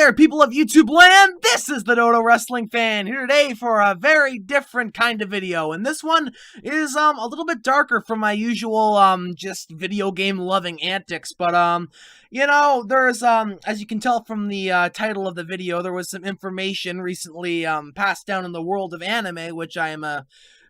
there, people of YouTube land! This is the Dodo Wrestling Fan here today for a very different kind of video, and this one is a little bit darker from my usual just video game loving antics. But you know, there's as you can tell from the title of the video, there was some information recently passed down in the world of anime, which I am a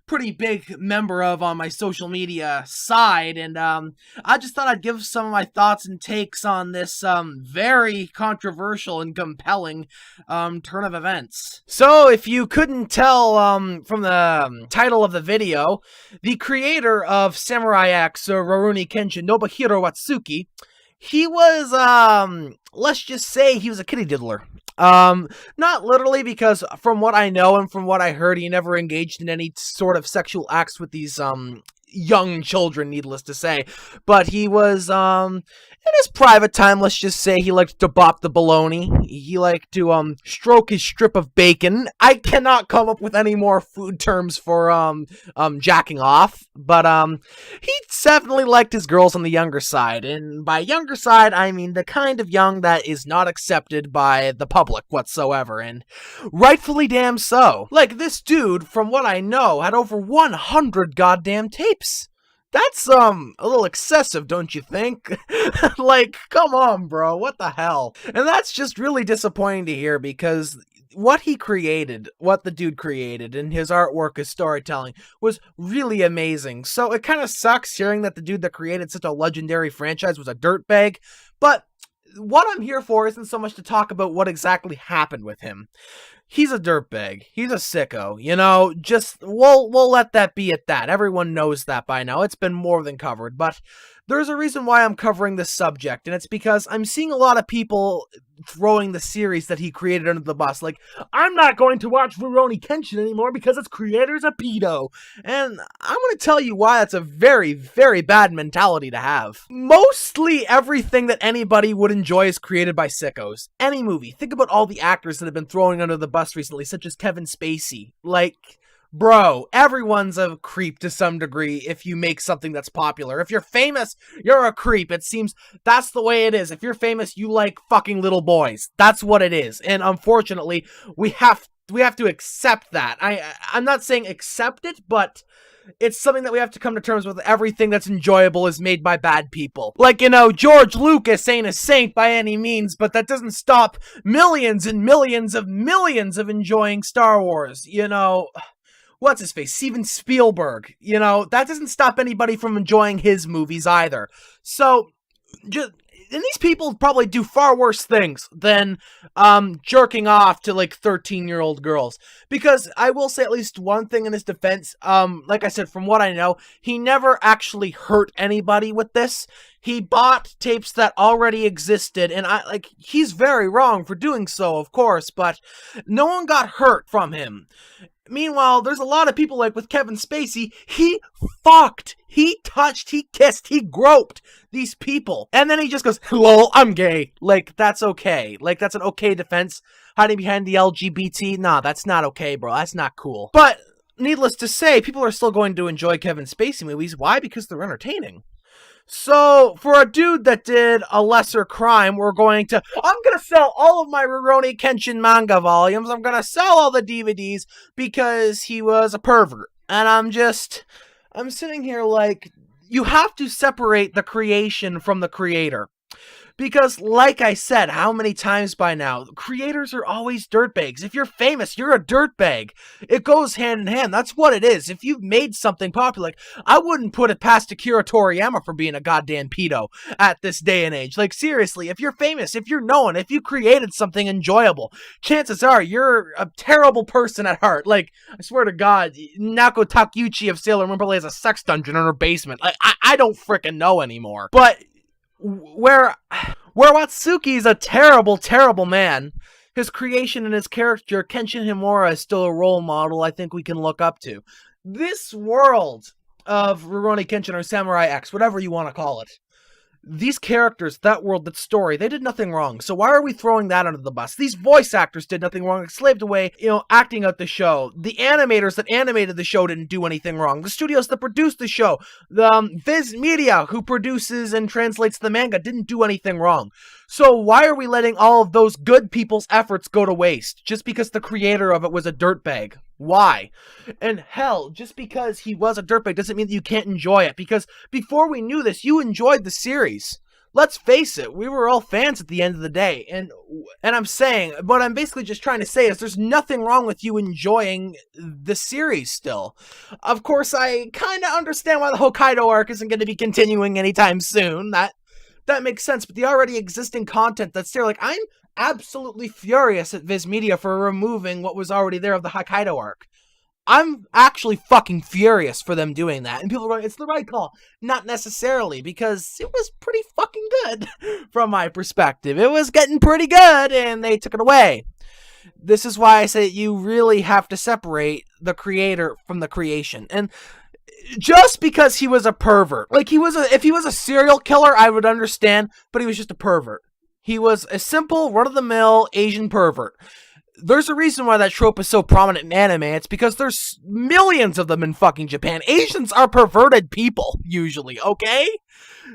pretty big member of on my social media side, and I just thought I'd give some of my thoughts and takes on this very controversial and compelling turn of events. So if you couldn't tell from the title of the video, the creator of Samurai X, Rurouni Kenshin, Nobuhiro Watsuki, he was let's just say he was a kitty diddler. Not literally, because from what I know and from what I heard, he never engaged in any sort of sexual acts with these, young children, needless to say. But he was, in his private time, let's just say, he liked to bop the bologna. He liked to, stroke his strip of bacon. I cannot come up with any more food terms for, jacking off. But, he definitely liked his girls on the younger side. And by younger side, I mean the kind of young that is not accepted by the public whatsoever. And rightfully damn so. Like, this dude, from what I know, had over 100 goddamn tapes. That's, a little excessive, don't you think? Like, come on, bro, what the hell? And that's just really disappointing to hear, because what he created, what the dude created, and his artwork, his storytelling, was really amazing. So it kind of sucks hearing that the dude that created such a legendary franchise was a dirtbag, but what I'm here for isn't so much to talk about what exactly happened with him. He's a dirtbag. He's a sicko. You know, just, we'll let that be at that. Everyone knows that by now. It's been more than covered. But there's a reason why I'm covering this subject, and it's because I'm seeing a lot of people throwing the series that he created under the bus. Like, I'm not going to watch Rurouni Kenshin anymore because its creator's a pedo. And I'm going to tell you why that's a very, very bad mentality to have. Mostly everything that anybody would enjoy is created by sickos. Any movie. Think about all the actors that have been thrown under the bus recently, such as Kevin Spacey. Like, bro, everyone's a creep to some degree if you make something that's popular. If you're famous, you're a creep. It seems that's the way it is. If you're famous, you like fucking little boys. That's what it is. And unfortunately, we have to accept that. I'm not saying accept it, but it's something that we have to come to terms with. Everything that's enjoyable is made by bad people. Like, you know, George Lucas ain't a saint by any means, but that doesn't stop millions and millions of enjoying Star Wars, you know. What's his face? Steven Spielberg. You know, that doesn't stop anybody from enjoying his movies either. So, and these people probably do far worse things than jerking off to like 13-year-old girls. Because I will say at least one thing in his defense. Like I said, from what I know, he never actually hurt anybody with this. He bought tapes that already existed, and he's very wrong for doing so, of course, but no one got hurt from him. Meanwhile, there's a lot of people, like with Kevin Spacey, he fucked, he touched, he kissed, he groped these people. And then he just goes, lol, I'm gay. Like, that's okay. Like, that's an okay defense. Hiding behind the LGBT? Nah, that's not okay, bro. That's not cool. But, needless to say, people are still going to enjoy Kevin Spacey movies. Why? Because they're entertaining. So, for a dude that did a lesser crime, I'm gonna sell all of my Rurouni Kenshin manga volumes. I'm gonna sell all the DVDs because he was a pervert. And I'm sitting here like, you have to separate the creation from the creator. Because, like I said, how many times by now, creators are always dirtbags. If you're famous, you're a dirtbag. It goes hand in hand. That's what it is. If you've made something popular, like, I wouldn't put it past Akira Toriyama for being a goddamn pedo at this day and age. Like, seriously, if you're famous, if you're known, if you created something enjoyable, chances are you're a terrible person at heart. Like, I swear to God, Nako Takeuchi of Sailor Moon probably has a sex dungeon in her basement. Like, I don't frickin' know anymore. But where Watsuki is a terrible, terrible man, his creation and his character, Kenshin Himura, is still a role model I think we can look up to. This world of Rurouni Kenshin or Samurai X, whatever you want to call it, these characters, that world, that story, they did nothing wrong. So why are we throwing that under the bus? These voice actors did nothing wrong, slaved away, you know, acting out the show. The animators that animated the show didn't do anything wrong. The studios that produced the show, the Viz Media, who produces and translates the manga, didn't do anything wrong. So why are we letting all of those good people's efforts go to waste just because the creator of it was a dirtbag? Why? And hell, just because he was a dirtbag doesn't mean that you can't enjoy it, because before we knew this, you enjoyed the series. Let's face it, we were all fans at the end of the day, and I'm saying, what I'm basically just trying to say is there's nothing wrong with you enjoying the series still. Of course, I kind of understand why the Hokkaido arc isn't going to be continuing anytime soon. That makes sense, but the already existing content that's there, like, I'm absolutely furious at Viz Media for removing what was already there of the Hokkaido arc. I'm actually fucking furious for them doing that. And people are going, it's the right call. Not necessarily, because it was pretty fucking good from my perspective. It was getting pretty good, and they took it away. This is why I say you really have to separate the creator from the creation. And just because he was a pervert, like if he was a serial killer, I would understand, but he was just a pervert. He was a simple, run-of-the-mill Asian pervert. There's a reason why that trope is so prominent in anime. It's because there's millions of them in fucking Japan. Asians are perverted people, usually, okay?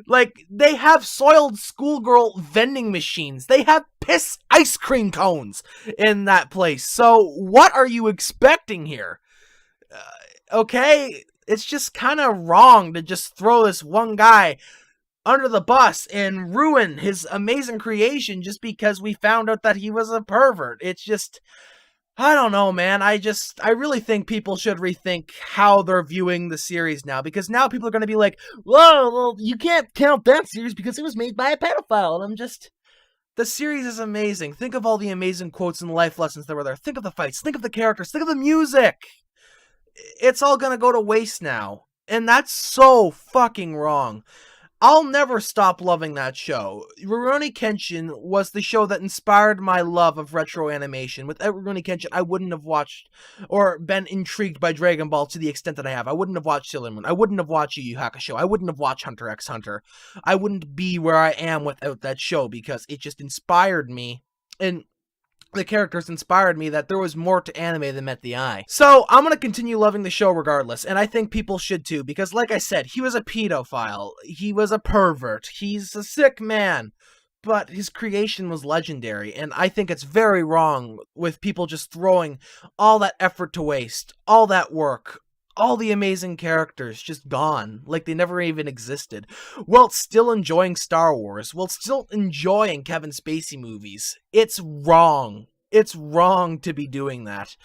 Like, they have soiled schoolgirl vending machines. They have piss ice cream cones in that place. So, what are you expecting here? Okay? It's just kind of wrong to just throw this one guy under the bus and ruin his amazing creation just because we found out that he was a pervert. It's just, I don't know, man. I really think people should rethink how they're viewing the series now, because now people are going to be like, whoa, well, you can't count that series because it was made by a pedophile. And I'm just, the series is amazing. Think of all the amazing quotes and life lessons that were there. Think of the fights. Think of the characters. Think of the music. It's all going to go to waste now. And that's so fucking wrong. I'll never stop loving that show. Rurouni Kenshin was the show that inspired my love of retro animation. Without Rurouni Kenshin, I wouldn't have watched or been intrigued by Dragon Ball to the extent that I have. I wouldn't have watched Sailor Moon. I wouldn't have watched Yu Yu Hakusho. I wouldn't have watched Hunter x Hunter. I wouldn't be where I am without that show, because it just inspired me. And the characters inspired me that there was more to anime than met the eye. So, I'm gonna continue loving the show regardless, and I think people should too, because like I said, he was a pedophile, he was a pervert, he's a sick man, but his creation was legendary, and I think it's very wrong with people just throwing all that effort to waste, all that work, all the amazing characters just gone, like they never even existed, while still enjoying Star Wars, while still enjoying Kevin Spacey movies. It's wrong. It's wrong to be doing that.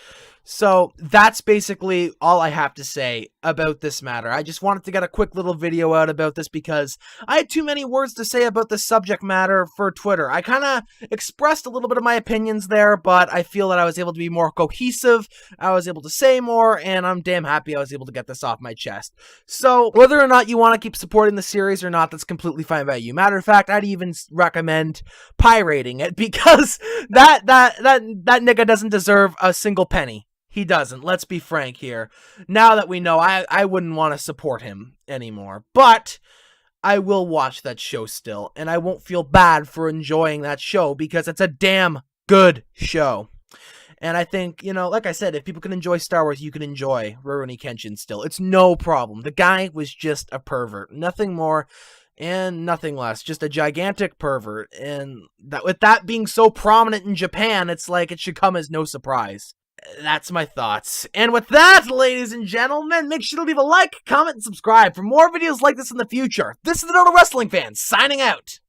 So that's basically all I have to say about this matter. I just wanted to get a quick little video out about this because I had too many words to say about this subject matter for Twitter. I kind of expressed a little bit of my opinions there, but I feel that I was able to be more cohesive, I was able to say more, and I'm damn happy I was able to get this off my chest. So whether or not you want to keep supporting the series or not, that's completely fine by you. Matter of fact, I'd even recommend pirating it, because that nigga doesn't deserve a single penny. He doesn't. Let's be frank here. Now that we know, I wouldn't want to support him anymore. But I will watch that show still, and I won't feel bad for enjoying that show, because it's a damn good show. And I think, you know, like I said, if people can enjoy Star Wars, you can enjoy Rurouni Kenshin still. It's no problem. The guy was just a pervert. Nothing more and nothing less. Just a gigantic pervert. And that, with that being so prominent in Japan, it's like it should come as no surprise. That's my thoughts. And with that, ladies and gentlemen, make sure to leave a like, comment, and subscribe for more videos like this in the future. This is the Dodo Wrestling Fan, signing out.